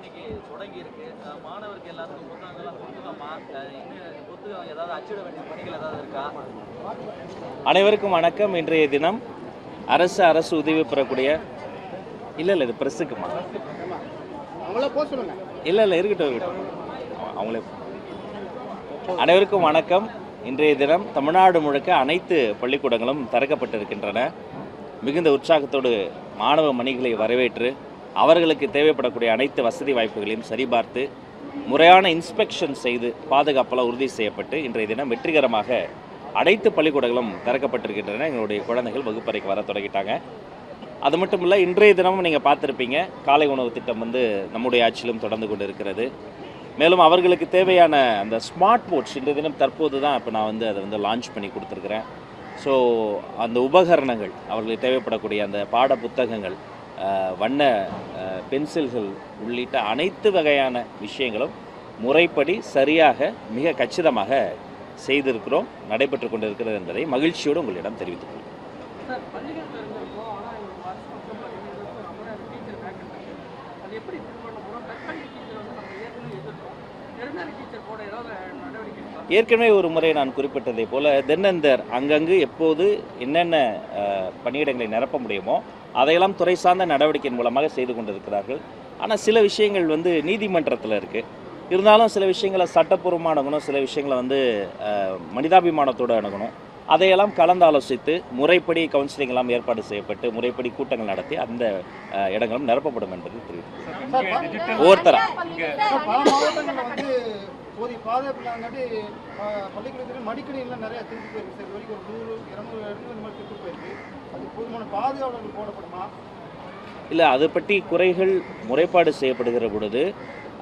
இன்னைக்கு தொடங்கி இருக்கு. மாணவருக்கு எல்லாத்துக்கும் புத்தகங்கள்லாம் கொடுத்துட்டோமா? இன்னும் புத்தகம் ஏதாவது அச்சிட வேண்டிய பணிகள் ஏதாவது இருக்கா? அனைவருக்கும் வணக்கம். இன்றைய தினம் அரசு உதவி பெறக்கூடிய இல்லை இது ப்ரெஸ்ஸுக்குமா இல்லை இருக்கட்டும் அவங்களே. அனைவருக்கும் வணக்கம். இன்றைய தினம் தமிழ்நாடு முழுக்க அனைத்து பள்ளிக்கூடங்களும் திறக்கப்பட்டிருக்கின்றன. மிகுந்த உற்சாகத்தோடு மாணவ மணிகளை வரவேற்று அவர்களுக்கு தேவைப்படக்கூடிய அனைத்து வசதி வாய்ப்புகளையும் சரிபார்த்து முறையான இன்ஸ்பெக்ஷன் செய்து பாதுகாப்பெல்லாம் உறுதி செய்யப்பட்டு இன்றைய தினம் வெற்றிகரமாக அனைத்து பள்ளிக்கூடங்களும் திறக்கப்பட்டிருக்கின்றன. எங்களுடைய குழந்தைகள் வகுப்பறைக்கு வர தொடங்கிட்டாங்க. அது மட்டும் இல்லை, இன்றைய தினமும் நீங்கள் பார்த்துருப்பீங்க, காலை உணவு திட்டம் நம்முடைய ஆட்சியிலும் தொடர்ந்து கொண்டு இருக்கிறது. மேலும் அவர்களுக்கு தேவையான அந்த ஸ்மார்ட் போர்ட்ஸ் இன்றைய தினம் தற்போது தான் இப்போ நான் அதை லான்ச் பண்ணி கொடுத்துருக்குறேன். ஸோ அந்த உபகரணங்கள், அவர்களுக்கு தேவைப்படக்கூடிய அந்த பாட புத்தகங்கள், வண்ண பென்சில்கள் உள்ளிட்ட அனைத்து வகையான விஷயங்களும் முறைப்படி சரியாக மிக கச்சிதமாக செய்திருக்கிறோம், நடைபெற்று கொண்டிருக்கிறது என்பதை மகிழ்ச்சியோடு உங்களிடம் தெரிவித்துக் கொள்கிறேன். ஏற்கனவே ஒரு முறை நான் குறிப்பிட்டதை போல தென்னந்தர் அங்கங்கு எப்போது என்னென்ன பணியிடங்களை நிரப்ப முடியுமோ அதையெல்லாம் துறை சார்ந்த நடவடிக்கையின் மூலமாக செய்து கொண்டிருக்கிறார்கள். ஆனால் சில விஷயங்கள் நீதிமன்றத்தில் இருக்குது. இருந்தாலும் சில விஷயங்களை சட்டப்பூர்வமாக அணுகணும், சில விஷயங்களை மனிதாபிமானத்தோடு அணுகணும். அதையெல்லாம் கலந்து ஆலோசித்து முறைப்படி கவுன்சிலிங் எல்லாம் ஏற்பாடு செய்யப்பட்டு முறைப்படி கூட்டங்கள் நடத்தி அந்த இடங்களும் நிரப்பப்படும் என்பது தெரிவித்து ஒவ்வொருத்தரா இல்லை, அதை பற்றி குறைகள் முறைப்பாடு செய்யப்படுகிற பொழுது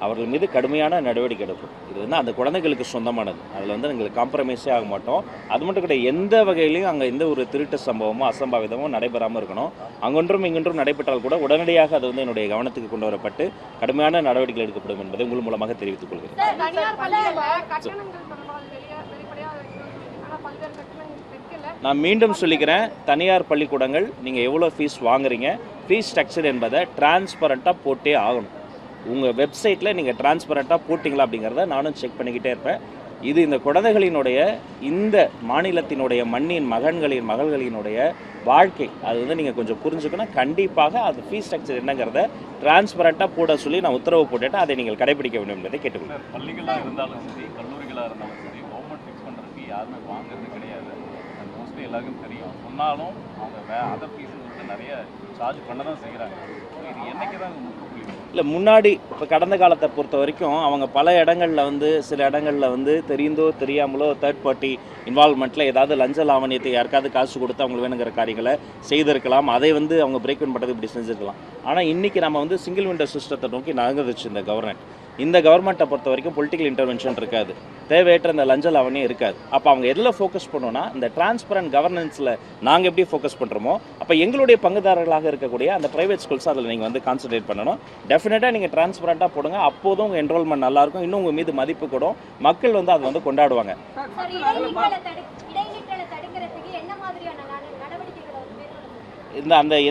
அவர்கள் மீது கடுமையான நடவடிக்கை எடுக்கும். இது அந்த குழந்தைகளுக்கு சொந்தமானது. அதில் எங்களுக்கு காம்ப்ரமைஸே ஆக மாட்டோம். அது மட்டும் கிடையாது, எந்த வகையிலையும் அங்கே எந்த ஒரு திருட்டு சம்பவமோ அசம்பாவிதமோ நடைபெறாமல் இருக்கணும். அங்கொன்றும் இங்கொன்றும் நடைபெற்றால் கூட உடனடியாக அது என்னுடைய கவனத்துக்கு கொண்டு வரப்பட்டு கடுமையான நடவடிக்கைகள் எடுக்கப்படும் என்பதை உங்கள் மூலமாக தெரிவித்துக் கொள்கிறேன். நான் மீண்டும் சொல்லிக்கிறேன், தனியார் பள்ளிக்கூடங்கள் நீங்கள் எவ்வளோ ஃபீஸ் வாங்குறீங்க, ஃபீஸ் ஸ்ட்ரக்சர் என்பதை டிரான்ஸ்பரண்ட்டாக போட்டே ஆகணும். உங்கள் வெப்சைட்டில் நீங்கள் டிரான்ஸ்பரண்ட்டாக போட்டிங்களா அப்படிங்கிறத நானும் செக் பண்ணிக்கிட்டே இருப்பேன். இது இந்த குழந்தைகளினுடைய, இந்த மாநிலத்தினுடைய மண்ணின் மகள்களினுடைய வாழ்க்கை. அது நீங்கள் கொஞ்சம் புரிஞ்சுக்கணும். கண்டிப்பாக அது ஃபீஸ் ஸ்ட்ரக்சர் என்னங்கிறத டிரான்ஸ்பரண்ட்டாக போட சொல்லி நான் உத்தரவு போட்டுட்டு அதை நீங்கள் கடைபிடிக்க வேண்டும் என்பதை கேட்டுக்கொள்கிறேன். பள்ளிகளாக இருந்தாலும் சரி, கல்லூரிகளாக இருந்தாலும் சரி, கவர்மெண்ட் ஃபிக்ஸ் பண்ணுறதுக்கு யாருமே வாங்குறது கிடையாது. அது மோஸ்ட்லி எல்லாருக்கும் தெரியும். சொன்னாலும் அவங்க அதர் ஃபீஸ் நிறைய சார்ஜ் பண்ண தான் செய்கிறாங்க. இது என்னைக்கு தான் இல்லை, முன்னாடி இப்போ கடந்த காலத்தை பொறுத்த வரைக்கும் அவங்க பல இடங்களில் சில இடங்களில் தெரிந்தோ தெரியாமலோ தேர்ட் பார்ட்டி இன்வால்வ்மெண்ட்டில் ஏதாவது லஞ்ச லாவணியத்தை யாருக்காவது காசு கொடுத்து அவங்களுக்கு வேணுங்கிற காரியங்களை செய்திருக்கலாம். அதை அவங்க பிரேக் இன் பண்ணுறது இப்படி செஞ்சுருக்கலாம். ஆனால் இன்றைக்கி நம்ம சிங்கிள் விண்டோ சிஸ்டத்தை நோக்கி நகர்ந்துச்சு இந்த கவர்மெண்ட். இந்த கவர்மெண்ட்டை பொறுத்த வரைக்கும் பொலிட்டிக்கல் இன்டர்வென்ஷன் இருக்காது, தேவையற்ற இந்த லஞ்ச லாவணியம் இருக்காது. அப்போ அவங்க எதில் ஃபோக்கஸ் பண்ணோன்னா இந்த டிரான்ஸ்பரண்ட் கவர்னன்ஸில் நாங்கள் எப்படி ஃபோக்கஸ் பண்ணுறோமோ அப்போ எங்களுடைய பங்குதாரர்களாக இருக்கக்கூடிய அந்த ப்ரைவேட் ஸ்கூல்ஸ் அதில் நீங்கள் கான்சன்ட்ரேட் பண்ணணும். டெஃபினட்டாக நீங்கள் டிரான்ஸ்பரண்ட்டாக போடுங்க. அப்போதும் உங்கள் என்ரோல்மெண்ட் நல்லாயிருக்கும், இன்னும் உங்கள் மீது மதிப்பு கூடும், மக்கள் அதை கொண்டாடுவாங்க.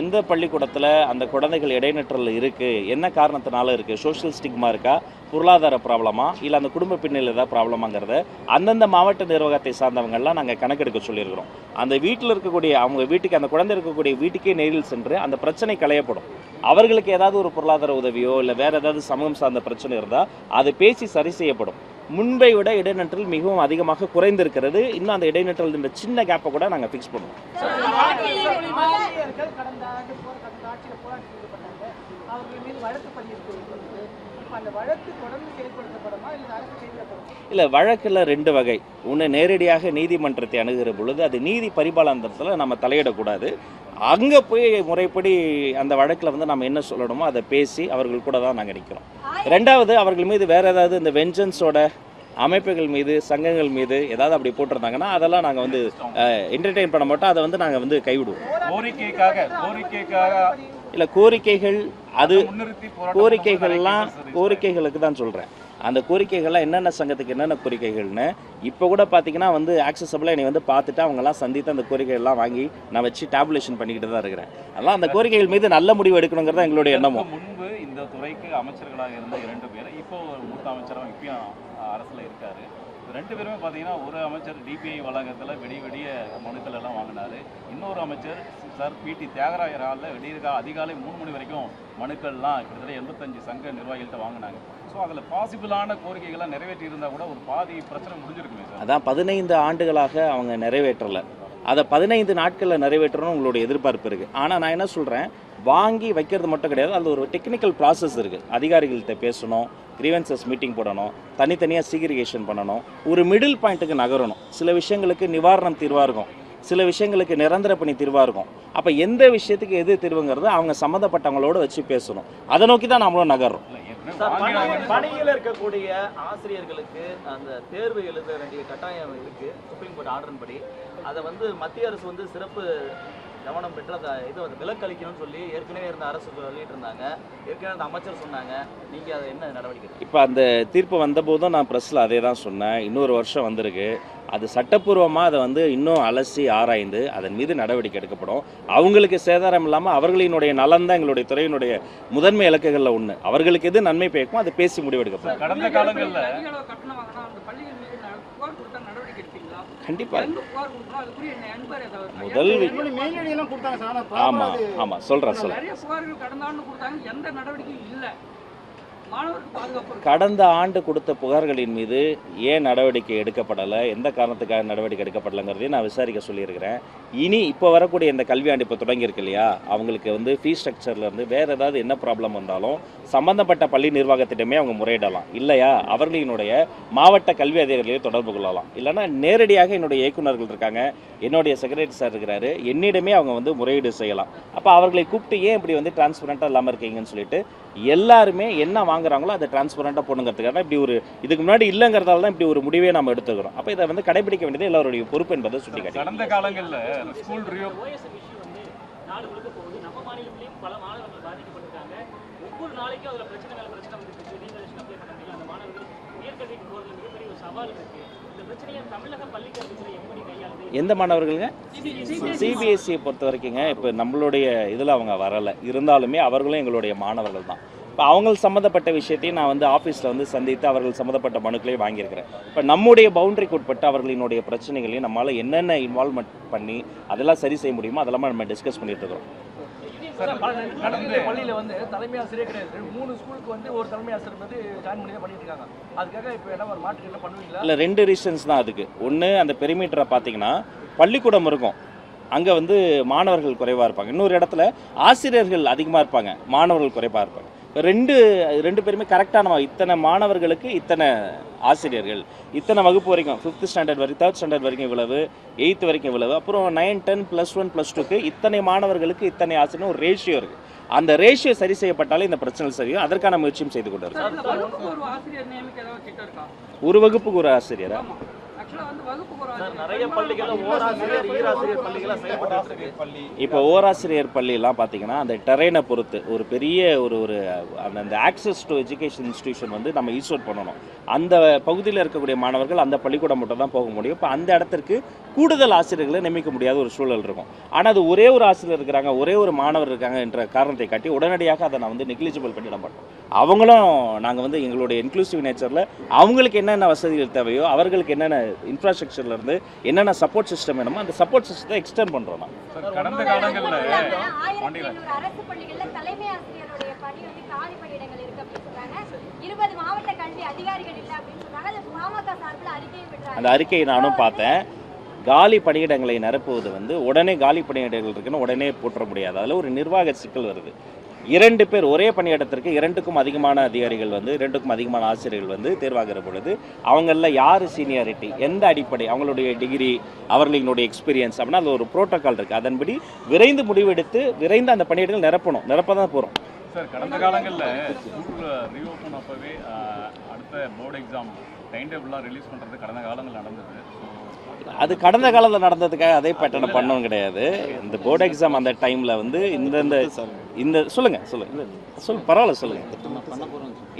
எந்த பள்ளிக்கூடத்தில் அந்த குழந்தைகள் இடைநிற்றல் இருக்குது, என்ன காரணத்தினால இருக்குது, சோஷியல் ஸ்டிக்மா இருக்கா, பொருளாதார ப்ராப்ளமா, இல்லை அந்த குடும்ப பின்னணியில் ஏதாவது ப்ராப்ளமாங்கிறத அந்தந்த மாவட்ட நிர்வாகத்தை சார்ந்தவங்கள்லாம் நாங்கள் கணக்கெடுக்க சொல்லியிருக்கிறோம். அந்த வீட்டில் இருக்கக்கூடிய அவங்க வீட்டுக்கு, அந்த குழந்தை இருக்கக்கூடிய வீட்டுக்கே நேரில் சென்று அந்த பிரச்சனை களையப்படும். அவர்களுக்கு ஏதாவது ஒரு பொருளாதார உதவியோ இல்லை வேறு ஏதாவது சமூகம் சார்ந்த பிரச்சனை இருந்தால் அது பேசி சரி செய்யப்படும். முன்பை விட இடைநிற்றல் மிகவும் அதிகமாக குறைந்திருக்கிறது. இன்னும் அந்த இடைநிற்றல் இந்த சின்ன கேப்பை கூட நாங்கள் ஃபிக்ஸ் பண்ணுவோம். இல்லை, வழக்கில் 2 வகை. ஒன்று, நேரடியாக நீதிமன்றத்தை அணுகிற பொழுது அது நீதி பரிபாலனத்தில் நம்ம தலையிடக்கூடாது. அங்கே போய் முறைப்படி அந்த வழக்கில் நம்ம என்ன சொல்லணுமோ அதை பேசி அவர்கள் கூட தான் நாங்கள் நிற்கிறோம். 2வது, அவர்கள் மீது வேறு ஏதாவது இந்த வெஞ்சன்ஸோட அமைப்புகள் மீது, சங்கங்கள் மீது ஏதாவது அப்படி போட்டிருந்தாங்கன்னா அதெல்லாம் நாங்கள் என்டர்டெயின் பண்ண மாட்டோம். அதை நாங்கள் கைவிடுவோம். கோரிக்கைக்காக இல்லை, கோரிக்கைகள் அது முன்னிறுத்தி போராட்டம் கோரிக்கைகள்லாம் பண்ணும்போது நிறைய கோரிக்கைகளுக்கு தான் சொல்கிறேன். அந்த கோரிக்கைகள்லாம் என்னென்ன சங்கத்துக்கு என்னென்ன கோரிக்கைகள்னு இப்போ கூட பார்த்தீங்கன்னா வந்து ஆக்சசபிளாக என்னை வந்து பார்த்துட்டு அவங்கெல்லாம் சந்தித்து அந்த கோரிக்கைகள்லாம் வாங்கி நான் வச்சு டேபுலேஷன் பண்ணிக்கிட்டு தான் இருக்கிறேன். அதெல்லாம் அந்த கோரிக்கைகள் மீது நல்ல முடிவு எடுக்கணுங்கிறது எங்களுடைய எண்ணமும். முன்பு இந்த துறைக்கு அமைச்சர்களாக இருந்த 2 பேர் இப்போ ஒரு மூத்த அமைச்சராக இப்பயும் அரசில் இருக்காரு. 2 பேருமே பார்த்தீங்கன்னா ஒரு அமைச்சர் டிபிஐ வளாகத்தில் விடிய மனுக்கள் எல்லாம் வாங்கினாரு. இன்னொரு அமைச்சர் சார் பிடி தியாகராயர் ஹாலில் அதிகாலை 3 மணி வரைக்கும் மனுக்கள்லாம் கிட்டத்தட்ட 85 சங்க நிர்வாகிகள்கிட்ட வாங்கினாங்க. ஸோ அதில் பாசிபிளான கோரிக்கைகள்லாம் நிறைவேற்றி இருந்தால் கூட ஒரு பாதி பிரச்சனை முடிஞ்சிருக்குமே சார். அதான் 15 ஆண்டுகளாக அவங்க நிறைவேற்றலை. அதை 15 நாட்களில் நிறைவேற்றணும் உங்களுடைய எதிர்பார்ப்பு இருக்குது. ஆனால் நான் என்ன சொல்கிறேன், வாங்கி வைக்கிறது மட்டும் கிடையாது, அது ஒரு டெக்னிக்கல் ப்ராசஸ் இருக்குது. அதிகாரிகள்கிட்ட பேசணும், கிரீவன்சஸ் மீட்டிங் போடணும், தனித்தனியாக சீக்ரிகேஷன் பண்ணணும், ஒரு மிடில் பாயிண்ட்டுக்கு நகரணும். சில விஷயங்களுக்கு நிவாரணம் தீர்வாக இருக்கும், சில விஷயங்களுக்கு நிரந்தர பணி தீர்வாக இருக்கும். அப்போ எந்த விஷயத்துக்கு எது தீர்வுங்கிறது அவங்க சம்மந்தப்பட்டவங்களோட வச்சு பேசணும். அதை நோக்கி தான் நம்மளும் நகர்றோம். பணியில் இருக்கக்கூடிய ஆசிரியர்களுக்கு அந்த தேர்வு எழுத வேண்டிய கட்டாயம் இருக்கு சுப்ரீம் கோர்ட் ஆர்டரின் படி. அதை வந்து மத்திய அரசு வந்து சிறப்பு கவனம் பெற்று அதை இது வந்து விலக்களிக்கணும்னு சொல்லி ஏற்கனவே இருந்த அரசு சொல்லிட்டு இருந்தாங்க. ஏற்கனவே அந்த அமைச்சர் சொன்னாங்க. நீங்கள் அதை என்ன நடவடிக்கை? இப்போ அந்த தீர்ப்பு வந்தபோதும் நான் ப்ரெஸ்ஸில் அதே தான் சொன்னேன். இன்னொரு வருஷம் வந்திருக்கு. அது சட்டப்பூர்வமாக அதை வந்து இன்னும் அலசி ஆராய்ந்து அதன் மீது நடவடிக்கை எடுக்கப்படும். அவங்களுக்கு சேதாரம் இல்லாமல் அவர்களினுடைய நலன் தான் எங்களுடைய துறையினுடைய முதன்மை இலக்குகளில் ஒன்று. அவர்களுக்கு எது நன்மை பயக்கும் அதை பேசி முடிவெடுக்கப்படும். கடந்த காலங்களில் கண்டிப்பாக முதல் ஆமாம் ஆமாம் சொல்கிறேன் கடந்த ஆண்டு கொடுத்த புகார்களின் மீது ஏன் நடவடிக்கை எடுக்கப்படலை, எந்த காரணத்துக்காக நடவடிக்கை எடுக்கப்படலைங்கிறதையும் நான் விசாரிக்க சொல்லியிருக்கிறேன். இனி இப்போ வரக்கூடிய இந்த கல்வியாண்டு இப்போ தொடங்கியிருக்கு இல்லையா, அவங்களுக்கு வந்து ஃபீஸ் ஸ்ட்ரக்சர்லேருந்து வேறு ஏதாவது என்ன ப்ராப்ளம் வந்தாலும் சம்மந்தப்பட்ட பள்ளி நிர்வாகத்திட்டமே அவங்க முறையிடலாம். இல்லையா அவர்களினுடைய மாவட்ட கல்வி அதிகாரிகளையும் தொடர்பு கொள்ளலாம். இல்லைன்னா நேரடியாக என்னுடைய இயக்குநர்கள் இருக்காங்க, என்னுடைய செக்ரட்டரி சார் இருக்கிறாரு, என்னிடமே அவங்க வந்து முறையீடு செய்யலாம். அப்போ அவர்களை கூப்பிட்டு ஏன் இப்படி வந்து டிரான்ஸ்பரண்ட்டாக இல்லாமல் இருக்கீங்கன்னு சொல்லிட்டு எல்லாருமே என்ன வாங்குறாங்களோ அதை டிரான்ஸ்பரண்ட்டாக போடுங்கிறதுக்காக இப்படி ஒரு இதுக்கு முன்னாடி இல்லைங்கிறதால தான் இப்படி ஒரு முடிவே நம்ம எடுத்துக்கிறோம். அப்போ இதை வந்து கடைபிடிக்க வேண்டியது எல்லாருடைய பொறுப்பு என்பதை சுட்டிக்காட்டி கடந்த காலங்களில் ஸ்கூல் நாடு முழுக்க போகுது. நம்ம மாநிலத்திலையும் பல மாணவர்கள் பாதிக்கப்பட்டிருக்காங்க. ஒவ்வொரு நாளைக்கும் அதில் பிரச்சனை வந்துருக்கு. ரீசர்வேஷன் அப்ளை பண்ணுறீங்க, அந்த மாணவர்கள் உயர்கல்விக்கு போகிறதுல மிகப்பெரிய ஒரு சவால் இருக்குது. இந்த பிரச்சனையை தமிழக பள்ளிக்கல்வித்துறை எப்படி கையாளுது? எந்த மாணவர்களுங்க? சிபிஎஸ்சியை பொறுத்த வரைக்குங்க இப்போ நம்மளுடைய இதில் அவங்க வரலை, இருந்தாலுமே அவர்களும் எங்களுடைய மாணவர்கள் தான். இப்போ அவங்க சம்மந்தப்பட்ட விஷயத்தையும் நான் வந்து ஆஃபீஸில் வந்து சந்தித்து அவர்கள் சம்மந்தப்பட்ட மனுக்களையும் வாங்கியிருக்கிறேன். இப்போ நம்முடைய பவுண்டரிக்கு உட்பட்டு அவர்களினுடைய பிரச்சனைகளையும் நம்மளால் என்னென்ன இன்வால்வ்மெண்ட் பண்ணி அதெல்லாம் சரி செய்ய முடியுமோ அதெல்லாம் நம்ம டிஸ்கஸ் பண்ணிட்டு இருக்கிறோம். பள்ளியில் வந்து தலைமை ஆசிரியர் கிடையாது. 3 ஸ்கூலுக்கு வந்து ஒரு தலைமை ஆசிரியர் வந்து ஜாயின் பண்ணி தான் பண்ணிட்டு இருக்காங்க. அதுக்காக இப்போ என்ன ஒரு மாற்று என்ன பண்ணுவீங்களா? இல்லை 2 ரீசன்ஸ் தான் அதுக்கு. ஒன்று, அந்த பெரிமீட்டரை பார்த்தீங்கன்னா பள்ளிக்கூடம் இருக்கும், அங்கே வந்து மாணவர்கள் குறைவாக இருப்பாங்க. இன்னொரு இடத்துல ஆசிரியர்கள் அதிகமாக இருப்பாங்க, மாணவர்கள் குறைவாக இருப்பாங்க. ரெண்டு பேருமே கரெக்டாக நம்ம இத்தனை மாணவர்களுக்கு இத்தனை ஆசிரியர்கள், இத்தனை வகுப்பு வரைக்கும் 5th ஸ்டாண்டர்ட் வரைக்கும் 3rd ஸ்டாண்டர்ட் வரைக்கும் இவ்வளவு, 8th வரைக்கும் இவ்வளவு, அப்புறம் 9, 10, +1, +2க்கு இத்தனை மாணவர்களுக்கு இத்தனை ஆசிரியர் ஒரு ரேஷியோ இருக்குது. அந்த ரேஷியோ சரி செய்யப்பட்டாலே இந்த பிரச்சனை சரியும். அதற்கான முயற்சியும் செய்து கொண்டு இருக்கோம். ஒரு வகுப்புக்கு ஒரு ஆசிரியரா? நிறைய பள்ளிகளில் ஓராசிரியர் ஈராசிரியர் பள்ளிகளாக செயல்பட்டு இப்போ ஓராசிரியர் பள்ளியெல்லாம் பார்த்தீங்கன்னா அந்த டெரெயினை பொறுத்து ஒரு பெரிய ஒரு அந்த ஆக்சஸ் டு எஜுகேஷன் இன்ஸ்டிடியூஷன் வந்து நம்ம ஈஸ்வர்ட் பண்ணணும். அந்த பகுதியில் இருக்கக்கூடிய மாணவர்கள் அந்த பள்ளிக்கூடம் மட்டும் தான் போக முடியும். இப்போ அந்த இடத்திற்கு கூடுதல் ஆசிரியர்களை நியமிக்க முடியாத ஒரு சூழல் இருக்கும். ஆனால் அது ஒரே ஒரு ஆசிரியர் இருக்கிறாங்க, ஒரே ஒரு மாணவர் இருக்காங்க என்ற காரணத்தை காட்டி உடனடியாக அதை நான் வந்து நெக்லிஜிபிள் பண்ணிட மாட்டோம். அவங்களும் நாங்கள் வந்து எங்களுடைய இன்க்ளூசிவ் நேச்சரில் அவங்களுக்கு என்னென்ன வசதிகள் தேவையோ, அவர்களுக்கு என்னென்ன இன்ஃப்ராஸ்ட்ரக்சர்லேருந்து என்னென்ன சப்போர்ட் சிஸ்டம் வேணுமோ அந்த சப்போர்ட் சிஸ்டத்தை எக்ஸ்டெண்ட் பண்ணுறோம். கடந்த காலங்களில் அரசு பள்ளிகளில் தலைமை ஆசிரியருடைய பணி வந்து காலி பணியிடங்கள் இருக்கு அப்படின்னு சொல்றாங்க. 20 மாவட்ட கல்வி அதிகாரிகள் இல்லை அப்படின்னு சொல்றாங்க. அது பாமக சார்பில் அறிக்கையை விடுறாங்க. அந்த அறிக்கையை நானும் பார்த்தேன். காலி பணியிடங்களை நிரப்புவது வந்து உடனே காலி பணியிடங்கள் இருக்குன்னு உடனே போற்ற முடியாது. அதில் ஒரு நிர்வாக சிக்கல் வருது. 2 பேர் ஒரே பணியிடத்திற்கு 2க்கும் அதிகமான அதிகாரிகள் வந்து 2க்கும் அதிகமான ஆசிரியர்கள் வந்து தேர்வாகிற பொழுது அவங்களில் யார் சீனியாரிட்டி, எந்த அடிப்படை, அவங்களுடைய டிகிரி, அவர்களினுடைய எக்ஸ்பீரியன்ஸ் அப்படின்னா அது ஒரு ப்ரோட்டோக்கால் இருக்குது. அதன்படி விரைந்து முடிவெடுத்து விரைந்து அந்த பணியிடங்கள் நிரப்ப தான் போகிறோம். சார் கடந்த காலங்களில் ஸ்கூல் ரீஓப்பன் அப்போவே அடுத்த போர்டு எக்ஸாம் டைம் டேபிள்லாம் ரிலீஸ் பண்ணுறது கடந்த காலங்கள் நடந்தது. அது கடந்த காலத்தில் நடந்ததுக்காக அதே பேட்டர்னை பண்ணவும் கிடையாது. இந்த போர்டு எக்ஸாம் அந்த டைமில் வந்து இந்தந்த இந்த சொல்லுங்கள் இல்லை பரவாயில்ல சொல்லுங்கள்.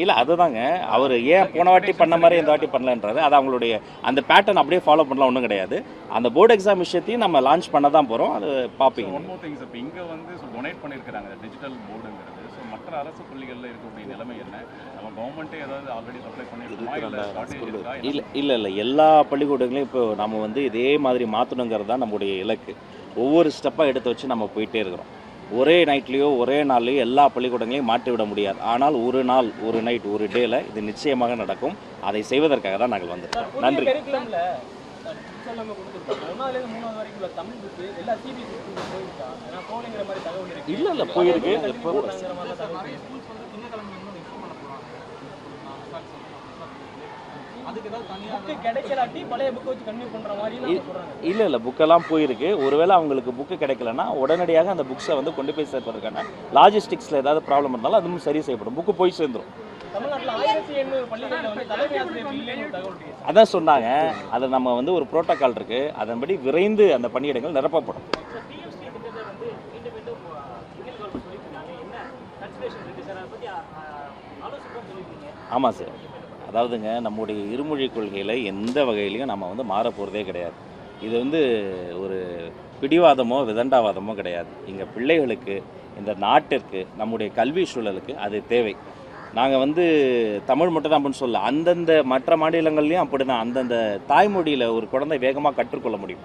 இல்லை அதுதாங்க, அவர் ஏன் போன வாட்டி பண்ண மாதிரி இந்த வாட்டி பண்ணலன்றது அது அவங்களுடைய அந்த பேட்டர்ன் அப்படியே ஃபாலோ பண்ணலாம் ஒன்றும் கிடையாது. அந்த போர்டு எக்ஸாம் விஷயத்தையும் நம்ம லான்ச் பண்ண தான் போகிறோம், அது பார்ப்பீங்க. ஒன் மோர் திங்ஸ், இப்போ இங்கே வந்து டொனேட் பண்ணியிருக்கிறாங்க டிஜிட்டல் போர்டுங்கிறது. ஸோ மற்ற அரசு பள்ளிகளில் இருக்கக்கூடிய நிலைமை என்ன? நம்ம கவர்மெண்ட்டே ஏதாவது ஆல்ரெடி சப்ளை பண்ணியிருக்கோமா, இல்லை ஷார்ட்டேஜ் இருக்கா? இல்லை எல்லா பள்ளிக்கூடங்களையும் இப்போ நம்ம வந்து இதே மாதிரி மாற்றணுங்கிறது தான் நம்முடைய இலக்கு. ஒவ்வொரு ஸ்டெப்பாக எடுத்து வச்சு நம்ம போயிட்டே இருக்கிறோம். ஒரே நைட்லேயோ ஒரே நாள்லையோ எல்லா பள்ளிக்கூடங்களையும் மாற்றிவிட முடியாது. ஆனால் ஒரு நாள் ஒரு நைட் ஒரு டேல இது நிச்சயமாக நடக்கும். அதை செய்வதற்காக தான் நாங்கள் வந்திருக்கோம். நன்றி. இல்லை போயிருக்கு. இல்லை புக்கெல்லாம் போயிருக்கு. ஒருவேளை அவங்களுக்கு புக்கு கிடைக்கலன்னா உடனடியாக அந்த புக்ஸை வந்து கொண்டு போய் சேர்ப்பதற்கான லாஜிஸ்டிக்ஸில் ஏதாவது ப்ராப்ளம் இருந்தாலும் அதுவும் சரி செய்யப்படும். புக்கு போய் சேர்ந்துடும். அதான் சொன்னாங்க, அதை நம்ம வந்து ஒரு புரோட்டோகால் இருக்கு, அதன்படி விரைந்து அந்த பணியிடங்கள் நிரப்பப்படும். ஆமாம் சார், அதாவதுங்க நம்முடைய இருமொழி கொள்கையில் எந்த வகையிலையும் நம்ம வந்து மாற போகிறதே கிடையாது. இது வந்து ஒரு பிடிவாதமோ விதண்டாவாதமோ கிடையாது. இங்கே பிள்ளைகளுக்கு, இந்த நாட்டிற்கு, நம்முடைய கல்வி சூழலுக்கு அது தேவை. நாங்கள் வந்து தமிழ் மட்டும் தான் அப்படின்னு சொல்ல, அந்தந்த மற்ற மாநிலங்கள்லேயும் அப்படி தான். அந்தந்த தாய்மொழியில் ஒரு குழந்தை வேகமாக கற்றுக்கொள்ள முடியும்.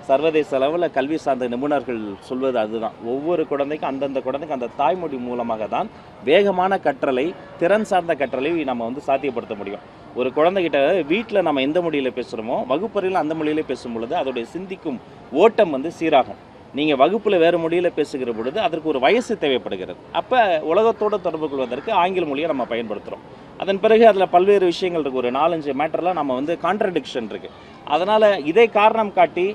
சர்வதேச அளவில் கல்வி சார்ந்த நிபுணர்கள் சொல்வது அதுதான். ஒவ்வொரு குழந்தைக்கும் அந்தந்த குழந்தைக்கு அந்த தாய்மொழி மூலமாக தான் வேகமான கற்றலை, திறன் சார்ந்த கற்றலை நம்ம வந்து சாத்தியப்படுத்த முடியும். ஒரு குழந்தைகிட்ட வீட்டில் நம்ம எந்த மொழியில் பேசுகிறோமோ வகுப்பறையில் அந்த மொழியிலே பேசும் பொழுது அதோடைய சிந்திக்கும் ஓட்டம் வந்து சீராகும். நீங்கள் வகுப்பில் வேறு மொழியில் பேசுகிற பொழுது அதற்கு ஒரு வயசு தேவைப்படுகிறது. அப்போ உலகத்தோடு தொடர்பு கொள்வதற்கு ஆங்கில மொழியை நம்ம பயன்படுத்துகிறோம். அதன் பிறகு அதில் பல்வேறு விஷயங்கள் இருக்குது. ஒரு 4-5 மேட்டரில் நம்ம வந்து கான்ட்ரடிக்ஷன் இருக்குது. அதனால் இதை காரணம் காட்டி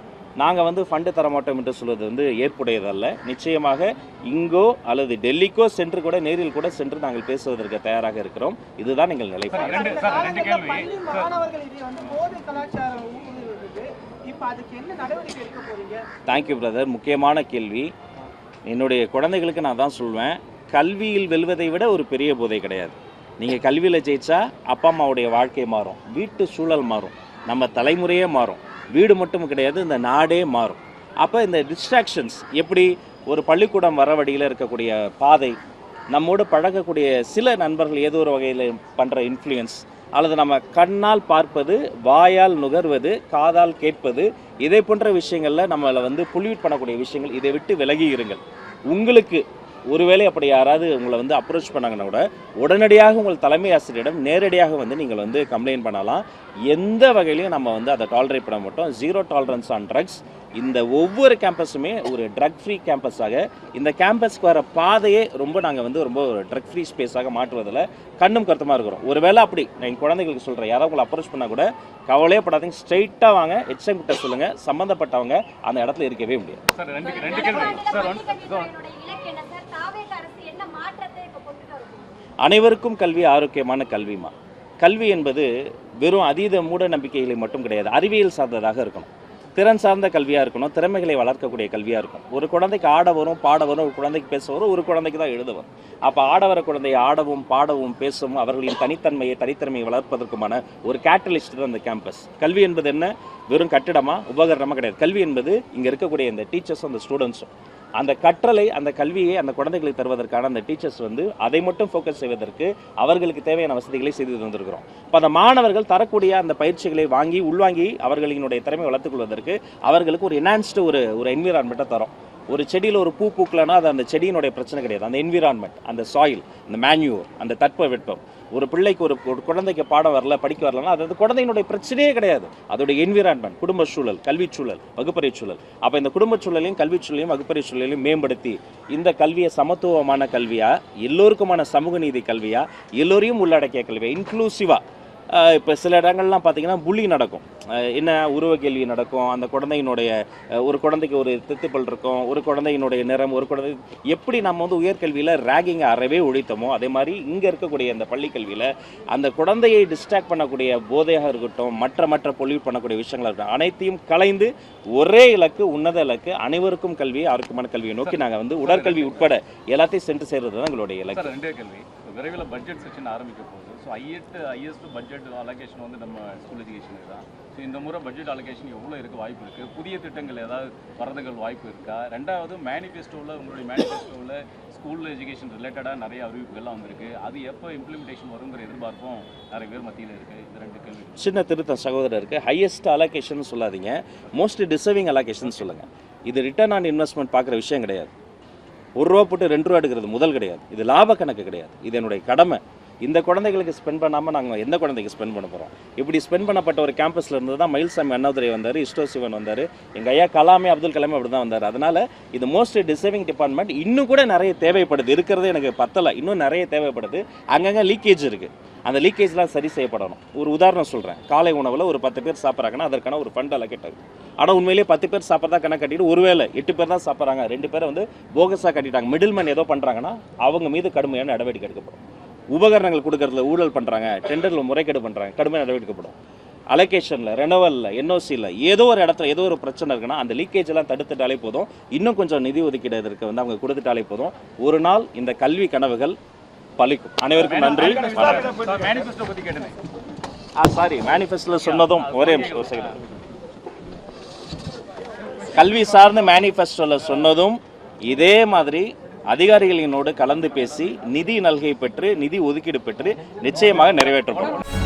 நாங்கள் வந்து ஃபண்டு தரமாட்டோம் என்று சொல்வது வந்து ஏற்புடையதல்ல. நிச்சயமாக இங்கோ அல்லது டெல்லிக்கோ சென்று கூட நேரில் கூட சென்று நாங்கள் பேசுவதற்கு தயாராக இருக்கிறோம். இதுதான் எங்கள் நிலைப்பாடு. Thank you brother. முக்கியமான கேள்வி. என்னுடைய குழந்தைகளுக்கு நான் தான் சொல்வேன், கல்வியில் வெல்வதை விட ஒரு பெரிய போதை கிடையாது. நீங்கள் கல்வியில் ஜெயிச்சா அப்பா அம்மாவுடைய வாழ்க்கை மாறும், வீட்டு சூழல் மாறும், நம்ம தலைமுறையே மாறும், வீடு மட்டும் கிடையாது இந்த நாடே மாறும். அப்போ இந்த டிஸ்ட்ராக்ஷன்ஸ் எப்படி, ஒரு பள்ளிக்கூடம் வர வழியில் இருக்கக்கூடிய பாதை, நம்மோடு பழகக்கூடிய சில நண்பர்கள் ஏதோ ஒரு வகையில் பண்ணுற இன்ஃப்ளூயன்ஸ், அல்லது நம்ம கண்ணால் பார்ப்பது, வாயால் நுகர்வது, காதால் கேட்பது, இதை போன்ற விஷயங்களில் நம்மளை வந்து பொல்யூட் பண்ணக்கூடிய விஷயங்கள், இதை விட்டு விலகி இருங்கள். உங்களுக்கு ஒருவேளை அப்படி யாராவது உங்களை வந்து அப்ரோச் பண்ணாங்கன்னா கூட உடனடியாக உங்கள் தலைமை ஆசிரியரிடம் நேரடியாக வந்து நீங்கள் வந்து கம்ப்ளைண்ட் பண்ணலாம். எந்த வகையிலையும் நம்ம வந்து அதை டாலரேட் பண்ண மாட்டோம். 0 டாலரன்ஸ் ஆன் ட்ரக்ஸ். இந்த ஒவ்வொரு கேம்பஸுமே ஒரு ட்ரக் ஃப்ரீ கேம்பஸாக, இந்த கேம்பஸ்க்கு வர பாதையே ரொம்ப ஒரு ட்ரக் ஃப்ரீ ஸ்பேஸாக மாற்றுவதில் கண்ணும் கருத்துமாக இருக்கிறோம். ஒருவேளை அப்படி எங்கள் குழந்தைகளுக்கு சொல்கிறேன், யாராவது உங்களை அப்ரோச் பண்ணால் கூட கவலையே படாதீங்க, ஸ்ட்ரைட்டாக வாங்க, HM கிட்ட சொல்லுங்கள், சம்மந்தப்பட்டவங்க அந்த இடத்துல இருக்கவே முடியாது. அனைவருக்கும் கல்வி ஆரோக்கியமான கல்விமா. கல்வி என்பது வெறும் அதீத மூட நம்பிக்கைகளை மட்டும் கிடையாது, அறிவியல் சார்ந்ததாக இருக்கணும், திறன் சார்ந்த கல்வியாக இருக்கணும், திறமைகளை வளர்க்கக்கூடிய கல்வியாக இருக்கும். ஒரு குழந்தைக்கு ஆட வரும், பாட வரும், ஒரு குழந்தைக்கு பேச வரும், ஒரு குழந்தைக்கு தான் எழுத வரும். அப்போ ஆட வர குழந்தையை ஆடவும் பாடவும் பேசவும் அவர்களின் தனித்தன்மையை வளர்ப்பதற்குமான ஒரு கேட்டலிஸ்ட் தான் இந்த கேம்பஸ். கல்வி என்பது என்ன, வெறும் கட்டிடமா உபகரணமாக கிடையாது. கல்வி என்பது இங்கே இருக்கக்கூடிய இந்த டீச்சர்ஸும் அந்த ஸ்டூடெண்ட்ஸும் அந்த கற்றலை, அந்த கல்வியை அந்த குழந்தைகளுக்கு தருவதற்கான அந்த டீச்சர்ஸ் வந்து அதை மட்டும் ஃபோக்கஸ் செய்வதற்கு அவர்களுக்கு தேவையான வசதிகளை செய்து தந்திருக்கிறோம். இப்போ அந்த மாணவர்கள் தரக்கூடிய அந்த பயிற்சிகளை உள்வாங்கி அவர்களினுடைய திறமை வளர்த்துக் கொள்வதற்கு அவர்களுக்கு ஒரு என்ஹான்ஸ்டு ஒரு என்விரான்மெண்ட்டை தரோம். ஒரு செடியில் ஒரு பூ பூக்கலன்னா அது அந்த செடியினுடைய பிரச்சனை கிடையாது, அந்த என்விரான்மெண்ட், அந்த சாயில், அந்த மேன்யூர், அந்த தட்பவெப்பம். ஒரு பிள்ளைக்கு ஒரு குழந்தைக்கு பாடம் வரல, படிக்க வரலன்னா அது குழந்தையினுடைய பிரச்சனையே கிடையாது, அதோடைய என்விரான்மெண்ட், குடும்ப சூழல், கல்வி சூழல், வகுப்பறை சூழல். அப்போ இந்த குடும்ப சூழலையும் கல்வி சூழலையும் வகுப்பறை சூழலையும் மேம்படுத்தி இந்த கல்வியை சமத்துவமான கல்வியா, எல்லோருக்குமான சமூக நீதி கல்வியா, எல்லோரையும் உள்ளடக்கிய கல்வியா, இன்க்ளூசிவாக இப்போ சில இடங்கள்லாம் பார்த்தீங்கன்னா புள்ளி நடக்கும். என்ன உருவ கேள்வி நடக்கும், அந்த குழந்தையினுடைய ஒரு குழந்தைக்கு ஒரு தித்துப்பல் இருக்கும், ஒரு குழந்தையினுடைய நிறம், ஒரு குழந்தை எப்படி நம்ம வந்து உயர்கல்வியில் ரேகிங்கை அறவே ஒழித்தோமோ அதே மாதிரி இங்கே இருக்கக்கூடிய அந்த பள்ளிக்கல்வியில் அந்த குழந்தையை டிஸ்ட்ராக்ட் பண்ணக்கூடிய போதையாக இருக்கட்டும், மற்ற பொல்யூட் பண்ணக்கூடிய விஷயங்களாக இருக்கட்டும், அனைத்தையும் கலைந்து ஒரே இலக்கு, உன்னத இலக்கு, அனைவருக்கும் கல்வி, ஆரோக்கியமான கல்வியை நோக்கி நாங்கள் வந்து உடற்கல்வி உட்பட எல்லாத்தையும் சென்று சேர்றது தான் எங்களுடைய இலக்கு. சார், ரெண்டே கேள்வி. விரைவில் பட்ஜெட் செக்ஷன் ஆரம்பிக்க போகுது. ஸோ ஹையஸ்ட் பட்ஜெட் அலோகேஷன் வந்து நம்ம ஸ்கூல் எஜுகேஷனுக்கு தான். ஸோ இந்த முறை பட்ஜெட் அலோகேஷன் எவ்வளோ இருக்க வாய்ப்பு இருக்குது? புதிய திட்டங்கள் ஏதாவது வரதுகள் வாய்ப்பு இருக்கா? ரெண்டாவது, மேனிஃபெஸ்டோவில் உங்களுடைய மேனிஃபெஸ்டோவில் ஸ்கூல் எஜுகேஷன் ரிலேட்டடாக நிறைய அறிவிப்புகள்லாம் வந்திருக்கு. அது எப்போ இம்ப்ளிமெண்டேஷன் வருங்கிற எதிர்பார்ப்பும் நிறைய பேர் மத்தியில் இருக்குது. இந்த ரெண்டு கேள்வி. சின்ன திருத்தம் சகோதரருக்கு, ஹையஸ்ட் அலோகேஷன் சொல்லாதீங்க, மோஸ்ட் டிசர்விங் அலோகேஷன் சொல்லுங்கள். இது ரிட்டர்ன் ஆன் இன்வெஸ்ட்மெண்ட் பார்க்குற விஷயம் கிடையாது. ₹1 போட்டு ₹2 எடுக்கிறது முதல் கிடையாது. இது லாப கணக்கு கிடையாது. இது என்னுடைய கடமை. இந்த குழந்தைகளுக்கு ஸ்பெண்ட் பண்ணாமல் நாங்கள் எந்த குழந்தைக்கு ஸ்பெண்ட் பண்ண போகிறோம்? இப்படி ஸ்பெண்ட் பண்ணப்பட்ட ஒரு கேம்பஸில் இருந்து தான் மயில்சாமி அண்ணாதுரை வந்தார், இஸ்ரோ சிவன் வந்தார், எங்கள் ஐயா கலாமே அப்துல் கலாமே அப்படி தான் வந்தார். அதனால் இது மோஸ்ட் டிசர்விங் டிபார்ட்மெண்ட். இன்னும் கூட நிறைய தேவைப்படுது. இருக்கிறது எனக்கு பத்தலை, இன்னும் நிறைய தேவைப்படுது. அங்கங்கே லீக்கேஜ் இருக்குது. அந்த லீக்கேஜ்லாம் சரி செய்யப்படணும். ஒரு உதாரணம் சொல்கிறேன். காலை உணவில் ஒரு 10 பேர் சாப்பிட்றாங்கன்னா அதற்கான ஒரு ஃபண்ட் அலோகேட் ஆகுது. ஆனால் உண்மையிலேயே 10 பேர் சாப்பிட்றதா கணக்கு கட்டிட்டு ஒருவேளை 8 பேர் தான் சாப்பிட்றாங்க, 2 பேரை வந்து போகஸாக கட்டிட்டாங்க, மிடில்மேன் ஏதோ பண்ணுறாங்கன்னா அவங்க மீது கடுமையான நடவடிக்கை எடுக்கப்படும். உபகரணங்கள் கொடுக்கறதுல ஊழல் பண்ணுறாங்க, டெண்டரில் முறைகேடு பண்ணுறாங்க, கடுமையான நடவடிக்கை எடுக்கப்படும். அலோகேஷனில், ரெனவலில், என்ஓசியில் ஏதோ ஒரு இடத்துல ஏதோ ஒரு பிரச்சனை இருக்குன்னா அந்த லீக்கேஜெல்லாம் தடுத்துட்டாலே போதும். இன்னும் கொஞ்சம் நிதி ஒதுக்கீடு இதற்கு வந்து அவங்க கொடுத்துட்டாலே போதும். ஒரு நாள் இந்த கல்வி கனவுகள் பலிக்கும். அனைவருக்கும் நன்றி. மேனிஃபெஸ்டோ பற்றி கேட்டேன். சாரி, மேனிஃபெஸ்டோவில் சொன்னதும் ஒரே நிமிஷம். கல்வி சார்ந்த மேனிஃபெஸ்டோவில் சொன்னதும் இதே மாதிரி அதிகாரிகளினோடு கலந்து பேசி நிதி நல்கை பெற்று, நிதி ஒதுக்கீடு பெற்று நிச்சயமாக நிறைவேற்றப்படும்.